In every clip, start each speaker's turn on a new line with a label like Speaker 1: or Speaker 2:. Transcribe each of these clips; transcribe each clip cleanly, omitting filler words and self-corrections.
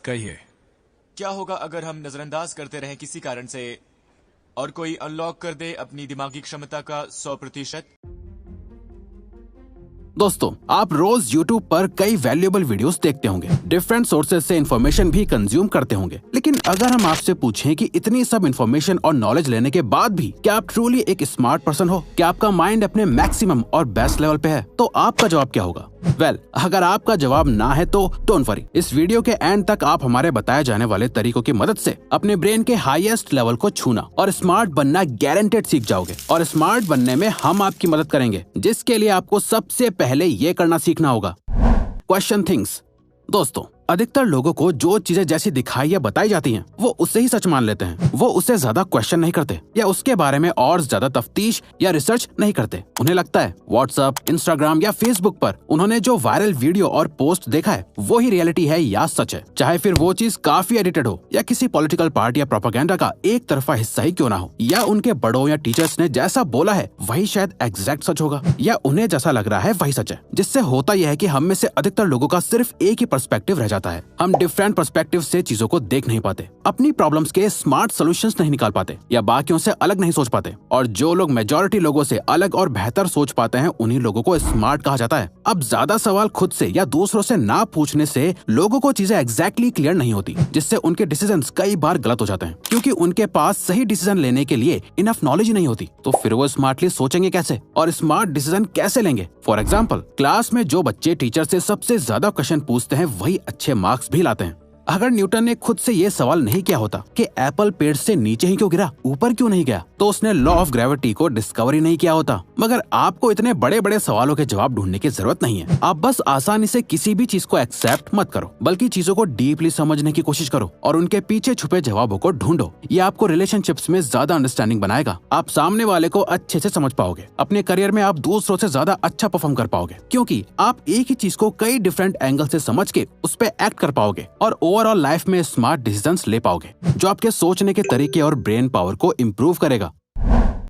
Speaker 1: कहिए।
Speaker 2: क्या होगा अगर हम नजरअंदाज करते रहें किसी कारण से और कोई अनलॉक कर दे अपनी दिमागी क्षमता का 100%?
Speaker 3: दोस्तों, आप रोज YouTube पर कई वैल्यूएबल वीडियोस देखते होंगे, डिफरेंट सोर्सेज से इन्फॉर्मेशन भी कंज्यूम करते होंगे। लेकिन अगर हम आपसे पूछें कि इतनी सब इन्फॉर्मेशन और नॉलेज लेने के बाद भी क्या आप ट्रूली एक स्मार्ट पर्सन हो, क्या आपका माइंड अपने मैक्सिमम और बेस्ट लेवल पे है, तो आपका जवाब क्या होगा? अगर आपका जवाब ना है तो डोंट वरी, इस वीडियो के एंड तक आप हमारे बताए जाने वाले तरीकों की मदद से अपने ब्रेन के हाईएस्ट लेवल को छूना और स्मार्ट बनना गारंटेड सीख जाओगे। और स्मार्ट बनने में हम आपकी मदद करेंगे, जिसके लिए आपको सबसे पहले ये करना सीखना होगा, क्वेश्चन थिंग्स। दोस्तों, अधिकतर लोगों को जो चीजें जैसी दिखाई या बताई जाती हैं, वो उसे ही सच मान लेते हैं। वो उसे ज्यादा क्वेश्चन नहीं करते या उसके बारे में और ज्यादा तफ्तीश या रिसर्च नहीं करते। उन्हें लगता है व्हाट्सएप, इंस्टाग्राम या फेसबुक पर उन्होंने जो वायरल वीडियो और पोस्ट देखा है वो ही रियलिटी है या सच है, चाहे फिर वो चीज काफी एडिटेड हो या किसी पॉलिटिकल पार्टी या प्रोपेगेंडा का एक तरफा हिस्सा ही क्यों ना हो, या उनके बड़ों या टीचर्स ने जैसा बोला है वही शायद एग्जैक्ट सच होगा, या उन्हें जैसा लग रहा है वही सच है। जिससे होता यह है कि हम में से अधिकतर लोगों का सिर्फ एक ही पर्सपेक्टिव रह जाता है। हम डिफरेंट पर्सपेक्टिव से चीजों को देख नहीं पाते, अपनी प्रॉब्लम्स के स्मार्ट सॉल्यूशंस नहीं निकाल पाते या बाकियों से अलग नहीं सोच पाते। और जो लोग मेजॉरिटी लोगों से अलग और बेहतर सोच पाते हैं, उन्हीं लोगों को स्मार्ट कहा जाता है। अब ज्यादा सवाल खुद से या दूसरों से ना पूछने से लोगों को चीजें एग्जैक्टली क्लियर नहीं होती, जिससे उनके डिसीजंस कई बार गलत हो जाते हैं, क्योंकि उनके पास सही डिसीजन लेने के लिए इनफ नॉलेज ही नहीं होती। तो फिर वो स्मार्टली सोचेंगे कैसे और स्मार्ट डिसीजन कैसे लेंगे? फॉर एग्जाम्पल, क्लास में जो बच्चे टीचर से सबसे ज्यादा क्वेश्चन पूछते हैं वही अच्छे मार्क्स भी लाते हैं। अगर न्यूटन ने खुद से ये सवाल नहीं किया होता कि एप्पल पेड़ से नीचे ही क्यों गिरा, ऊपर क्यों नहीं गया, तो उसने लॉ ऑफ ग्रेविटी को डिस्कवर ही नहीं किया होता। मगर आपको इतने बड़े बड़े सवालों के जवाब ढूंढने की जरूरत नहीं है। आप बस आसानी से किसी भी चीज को एक्सेप्ट मत करो, बल्कि चीजों को डीपली समझने की कोशिश करो और उनके पीछे छुपे जवाबों को ढूंढो। ये आपको रिलेशनशिप्स में ज्यादा अंडरस्टैंडिंग बनाएगा। आप सामने वाले को अच्छे से समझ पाओगे। अपने करियर में आप दूसरों से ज्यादा अच्छा परफॉर्म कर पाओगे, क्योंकि आप एक ही चीज को कई डिफरेंट एंगल से समझ के उस पर एक्ट कर पाओगे और ओवरऑल लाइफ में स्मार्ट डिसीजंस ले पाओगे, जो आपके सोचने के तरीके और ब्रेन पावर को इम्प्रूव करेगा।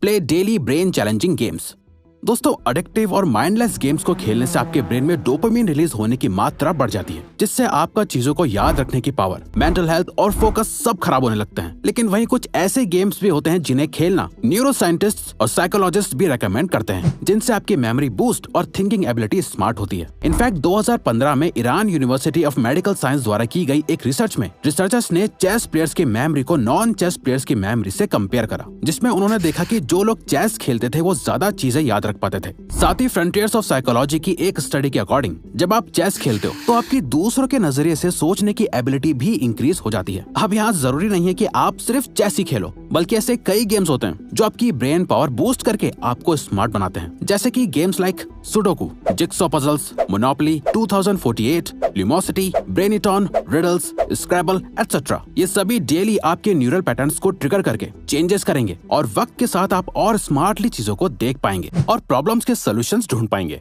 Speaker 3: Play daily brain challenging games. दोस्तों, एडिक्टिव और माइंडलेस गेम्स को खेलने से आपके ब्रेन में डोपामिन रिलीज होने की मात्रा बढ़ जाती है, जिससे आपका चीजों को याद रखने की पावर, मेंटल हेल्थ और फोकस सब खराब होने लगते हैं। लेकिन वहीं कुछ ऐसे गेम्स भी होते हैं जिन्हें खेलना न्यूरो साइंटिस्ट और साइकोलॉजिस्ट भी रेकमेंड करते हैं, जिनसे आपकी मेमोरी बूस्ट और थिंकिंग एबिलिटी स्मार्ट होती है। इनफैक्ट 2015 में Iran university of medical science द्वारा की गई एक रिसर्च में रिसर्चर्स ने चेस प्लेयर्स की मेमोरी को नॉन चेस प्लेयर्स की मेमोरी से कंपेयर करा, जिसमें उन्होंने देखा कि जो लोग चेस खेलते थे वो ज्यादा चीजें याद पाते थे। साथ ही फ्रंटियर्स ऑफ साइकोलॉजी की एक स्टडी के अकॉर्डिंग जब आप चेस खेलते हो तो आपकी दूसरों के नजरिए से सोचने की एबिलिटी भी इंक्रीज हो जाती है। अब यहाँ जरूरी नहीं है कि आप सिर्फ चेस ही खेलो, बल्कि ऐसे कई गेम्स होते हैं जो आपकी ब्रेन पावर बूस्ट करके आपको स्मार्ट बनाते हैं, जैसे कि games like sudoku, jigsaw puzzles, Monopoly, 2048, Lumosity, ब्रेनिटॉन, रिडल्स, स्क्रैबल एटसेट्रा। ये सभी डेली आपके न्यूरल पैटर्न्स को ट्रिगर करके चेंजेस करेंगे और वक्त के साथ आप और स्मार्टली चीजों को देख पाएंगे और प्रॉब्लम्स के सॉल्यूशंस ढूंढ पाएंगे।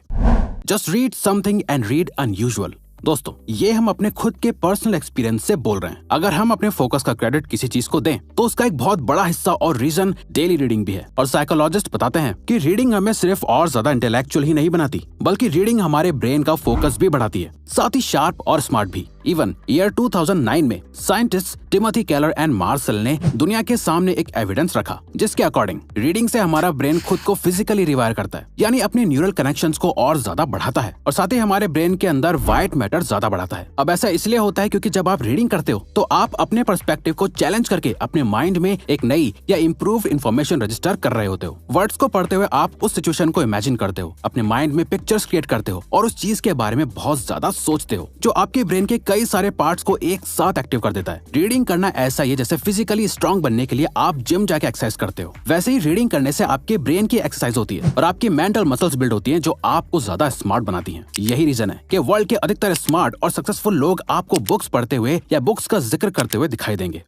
Speaker 3: Just read something and read unusual. दोस्तों, ये हम अपने खुद के पर्सनल एक्सपीरियंस से बोल रहे हैं। अगर हम अपने फोकस का क्रेडिट किसी चीज को दें तो उसका एक बहुत बड़ा हिस्सा और रीजन डेली रीडिंग भी है। और साइकोलॉजिस्ट बताते हैं कि रीडिंग हमें सिर्फ और ज्यादा इंटेलेक्चुअल ही नहीं बनाती, बल्कि रीडिंग हमारे ब्रेन का फोकस भी बढ़ाती है, साथ ही शार्प और स्मार्ट भी। इवन ईयर 2009 में scientist Timothy Keller and Marshall ने दुनिया के सामने एक एविडेंस रखा, जिसके अकॉर्डिंग रीडिंग से हमारा ब्रेन खुद को फिजिकली रिवायर करता है, यानी अपने न्यूरल कनेक्शंस को और ज्यादा बढ़ाता है और साथ ही हमारे ब्रेन के अंदर व्हाइट मैटर ज्यादा बढ़ाता है। अब ऐसा इसलिए होता है क्योंकि जब आप रीडिंग करते हो तो आप अपने पर्सपेक्टिव को चैलेंज करके अपने माइंड में एक नई या इम्प्रूव इन्फॉर्मेशन रजिस्टर कर रहे होते हो। वर्ड्स को पढ़ते हुए आप उस सिचुएशन को इमेजिन करते हो, अपने माइंड में पिक्चर्स क्रिएट करते हो और उस चीज के बारे में बहुत ज्यादा सोचते हो, जो आपके ब्रेन के कई सारे पार्ट्स को एक साथ एक्टिव कर देता है। रीडिंग करना ऐसा ही है जैसे फिजिकली स्ट्रांग बनने के लिए आप जिम जाके एक्सरसाइज करते हो, वैसे ही रीडिंग करने से आपके ब्रेन की एक्सरसाइज होती है और आपकी मेंटल मसल्स बिल्ड होती हैं, जो आपको ज्यादा स्मार्ट बनाती हैं। यही रीजन है कि वर्ल्ड के अधिकतर स्मार्ट और सक्सेसफुल लोग आपको बुक्स पढ़ते हुए या बुक्स का जिक्र करते हुए दिखाई देंगे।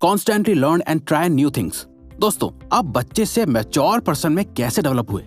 Speaker 3: Constantly learn and try new things. दोस्तों, आप बच्चे से मैच्योर पर्सन में कैसे डेवलप हुए?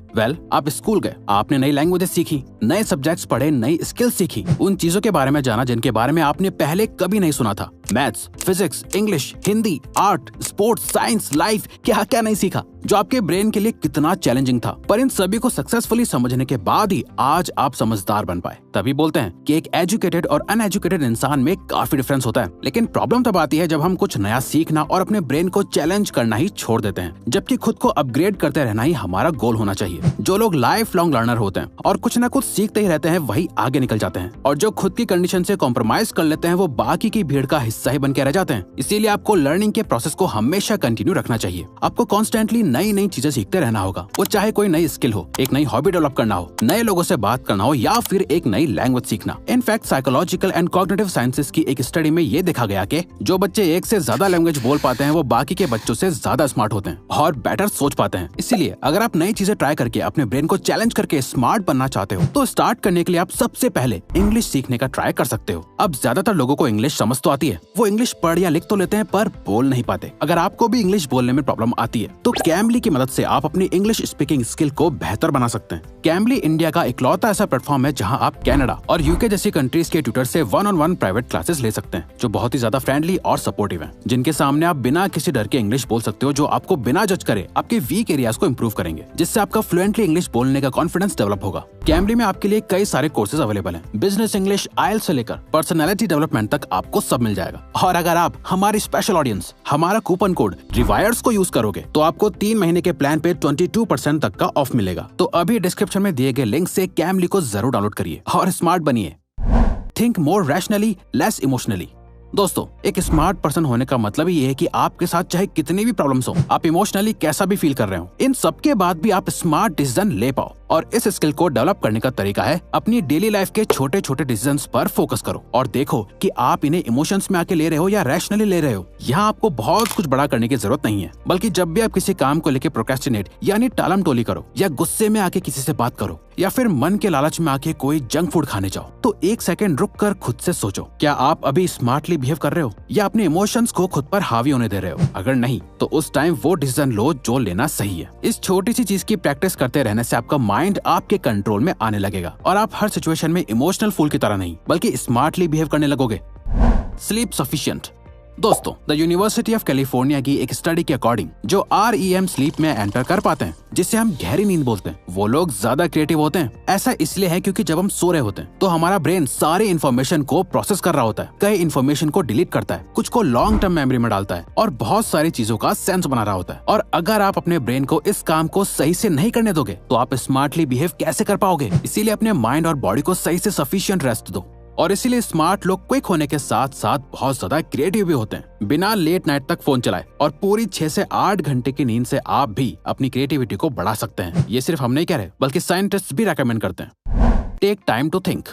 Speaker 3: आप स्कूल गए, आपने नई लैंग्वेजेस सीखी, नए सब्जेक्ट्स पढ़े, नई स्किल्स सीखी, उन चीजों के बारे में जाना जिनके बारे में आपने पहले कभी नहीं सुना था। Maths, physics, English, Hindi, art, sports, science, life, क्या क्या नहीं सीखा, जो आपके ब्रेन के लिए कितना चैलेंजिंग था। पर इन सभी को सक्सेसफुली समझने के बाद ही आज आप समझदार बन पाए। तभी बोलते हैं कि एक एजुकेटेड और अनएजुकेटेड इंसान में काफी डिफरेंस होता है। लेकिन प्रॉब्लम तब आती है जब हम कुछ नया सीखना और अपने ब्रेन को चैलेंज करना ही छोड़ देते हैं, जबकि खुद को अपग्रेड करते रहना ही हमारा गोल होना चाहिए। जो लोग लाइफ लॉन्ग लर्नर होते हैं और कुछ न कुछ सीखते ही रहते हैं, वही आगे निकल जाते हैं, और जो खुद की कंडीशन से कॉम्प्रोमाइज कर लेते हैं, वो बाकी की भीड़ का हिस्सा ही बन के रह जाते हैं। इसीलिए आपको लर्निंग के प्रोसेस को हमेशा कंटिन्यू रखना चाहिए। आपको कॉन्स्टेंटली नई नई चीजें सीखते रहना होगा, वो चाहे कोई नई स्किल हो, एक नई हॉबी डेवलप करना हो, नए लोगों से बात करना हो, या फिर एक नई लैंग्वेज सीखना। In fact psychological and cognitive sciences की एक स्टडी में ये देखा गया कि जो बच्चे एक से ज्यादा लैंग्वेज बोल पाते हैं, वो बाकी के बच्चों से ज्यादा स्मार्ट होते हैं और बेटर सोच पाते हैं। इसीलिए अगर आप नई चीजें ट्राई करके अपने ब्रेन को चैलेंज करके स्मार्ट बनना चाहते हो, तो स्टार्ट करने के लिए आप सबसे पहले इंग्लिश सीखने का ट्राई कर सकते हो। अब ज्यादातर लोगों को इंग्लिश समझ तो आती है, वो इंग्लिश पढ़ या लिख तो लेते हैं, पर बोल नहीं पाते। अगर आपको भी इंग्लिश बोलने में प्रॉब्लम आती है, तो कैमली की मदद से आप अपनी इंग्लिश स्पीकिंग स्किल को बेहतर बना सकते हैं। कैमली इंडिया का इकलौता ऐसा प्लेटफॉर्म है जहां आप कनाडा और यूके जैसी कंट्रीज के ट्यूटर से 1-on-1 प्राइवेट क्लासेस ले सकते हैं, जो बहुत ही ज्यादा फ्रेंडली और सपोर्टिव हैं, जिनके सामने आप बिना किसी डर के इंग्लिश बोल सकते हो, जो आपको बिना जज करे आपके वीक एरियाज को इंप्रूव करेंगे, जिससे आपका फ्लुएंटली इंग्लिश बोलने का कॉन्फिडेंस डेवलप होगा। कैमली में आपके लिए कई सारे कोर्सेज अवेलेबल हैं। बिजनेस इंग्लिश, आईएलटीएस से लेकर पर्सनैलिटी डेवलपमेंट तक आपको सब मिल जाएगा। और अगर आप हमारी स्पेशल ऑडियंस, हमारा कूपन कोड रिवायर्स को यूज करोगे, तो आपको 3 महीने के प्लान पे 22% तक का ऑफ मिलेगा। तो अभी डिस्क्रिप्शन में दिए गए लिंक से कैमली को जरूर डाउनलोड करिए और स्मार्ट बनिए। Think more rationally, less emotionally. दोस्तों, एक स्मार्ट पर्सन होने का मतलब ही ये है कि आपके साथ चाहे कितनी भी प्रॉब्लम्स हो, आप इमोशनली कैसा भी फील कर रहे हो, इन सब के बाद भी आप स्मार्ट डिसीजन ले पाओ। और इस स्किल को डेवलप करने का तरीका है अपनी डेली लाइफ के छोटे छोटे डिसीजंस पर फोकस करो और देखो कि आप इन्हें इमोशंस में आके ले रहे हो या रैशनली ले रहे हो। यहाँ आपको बहुत कुछ बड़ा करने की जरूरत नहीं है, बल्कि जब भी आप किसी काम को लेकर प्रोक्रेस्टिनेट यानी टालम टोली करो, या गुस्से में आके किसी से बात करो, या फिर मन के लालच में आके कोई जंक फूड खाने जाओ, तो 1 सेकंड रुक कर खुद से सोचो, क्या आप अभी स्मार्टली बिहेव कर रहे हो या अपने इमोशंस को खुद पर हावी होने दे रहे हो? अगर नहीं, तो उस टाइम वो डिसीजन लो जो लेना सही है। इस छोटी सी चीज की प्रैक्टिस करते रहने से आपका माइंड आपके कंट्रोल में आने लगेगा और आप हर सिचुएशन में इमोशनल फूल की तरह नहीं, बल्कि स्मार्टली बिहेव करने लगोगे। Sleep sufficient. दोस्तों, द यूनिवर्सिटी ऑफ कैलिफोर्निया की एक स्टडी के अकॉर्डिंग जो REM स्लीप में एंटर कर पाते हैं, जिसे हम गहरी नींद बोलते हैं, वो लोग ज्यादा क्रिएटिव होते हैं। ऐसा इसलिए है क्योंकि जब हम सो रहे होते हैं तो हमारा ब्रेन सारे इन्फॉर्मेशन को प्रोसेस कर रहा होता है, कई इन्फॉर्मेशन को डिलीट करता है, कुछ को लॉन्ग टर्म मेमोरी में डालता है और बहुत सारी चीजों का सेंस बना रहा होता है। और अगर आप अपने ब्रेन को इस काम को सही से नहीं करने दोगे, तो आप स्मार्टली बिहेव कैसे कर पाओगे? इसीलिए अपने माइंड और बॉडी को सही से सफिशिएंट रेस्ट दो। और इसीलिए स्मार्ट लोग क्विक होने के साथ साथ बहुत ज्यादा क्रिएटिव भी होते हैं। बिना लेट नाइट तक फोन चलाए और पूरी 6 से 8 घंटे की नींद से आप भी अपनी क्रिएटिविटी को बढ़ा सकते हैं। ये सिर्फ हम नहीं कह रहे, बल्कि साइंटिस्ट भी रेकमेंड करते हैं। Take time to think.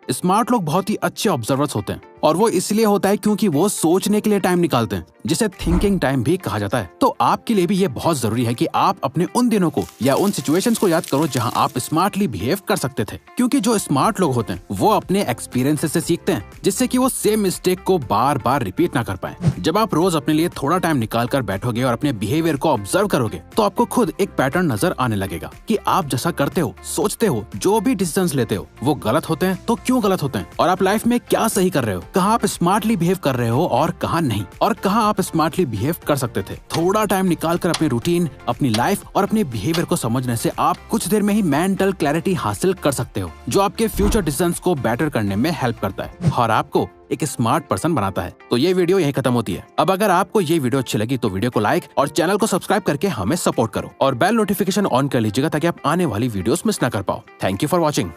Speaker 3: Smart लोग बहुत ही अच्छे ऑब्जर्वर्स होते हैं, और वो इसलिए होता है क्योंकि वो सोचने के लिए टाइम निकालते हैं, जिसे थिंकिंग टाइम भी कहा जाता है। तो आपके लिए भी ये बहुत जरूरी है कि आप अपने उन दिनों को या उन सिचुएशंस को याद करो जहां आप स्मार्टली बिहेव कर सकते थे, क्योंकि जो स्मार्ट लोग होते हैं वो अपने एक्सपीरियंसेस से सीखते हैं, जिससे कि वो सेम मिस्टेक को बार बार रिपीट ना कर पाए। जब आप रोज अपने लिए थोड़ा टाइम निकाल कर बैठोगे और अपने बिहेवियर को ऑब्जर्व करोगे, तो आपको खुद एक पैटर्न नजर आने लगेगा कि आप जैसा करते हो, सोचते हो, जो भी डिसीजंस लेते हो, वो गलत होते हैं तो क्यों गलत होते हैं, और आप लाइफ में क्या सही कर रहे हो, कहाँ आप स्मार्टली बिहेव कर रहे हो और कहाँ नहीं, और कहाँ आप स्मार्टली बिहेव कर सकते थे। थोड़ा टाइम निकालकर अपनी रूटीन, अपनी लाइफ और अपने बिहेवियर को समझने से आप कुछ देर में ही मेंटल क्लैरिटी हासिल कर सकते हो, जो आपके फ्यूचर डिसीजंस को बेटर करने में हेल्प करता है और आपको एक स्मार्ट पर्सन बनाता है। तो ये वीडियो यहीं खत्म होती है। अब अगर आपको ये वीडियो अच्छी लगी तो वीडियो को लाइक और चैनल को सब्सक्राइब करके हमें सपोर्ट करो और बेल नोटिफिकेशन ऑन कर लीजिएगा ताकि आप आने वाली वीडियोस मिस ना कर पाओ। Thank you for watching.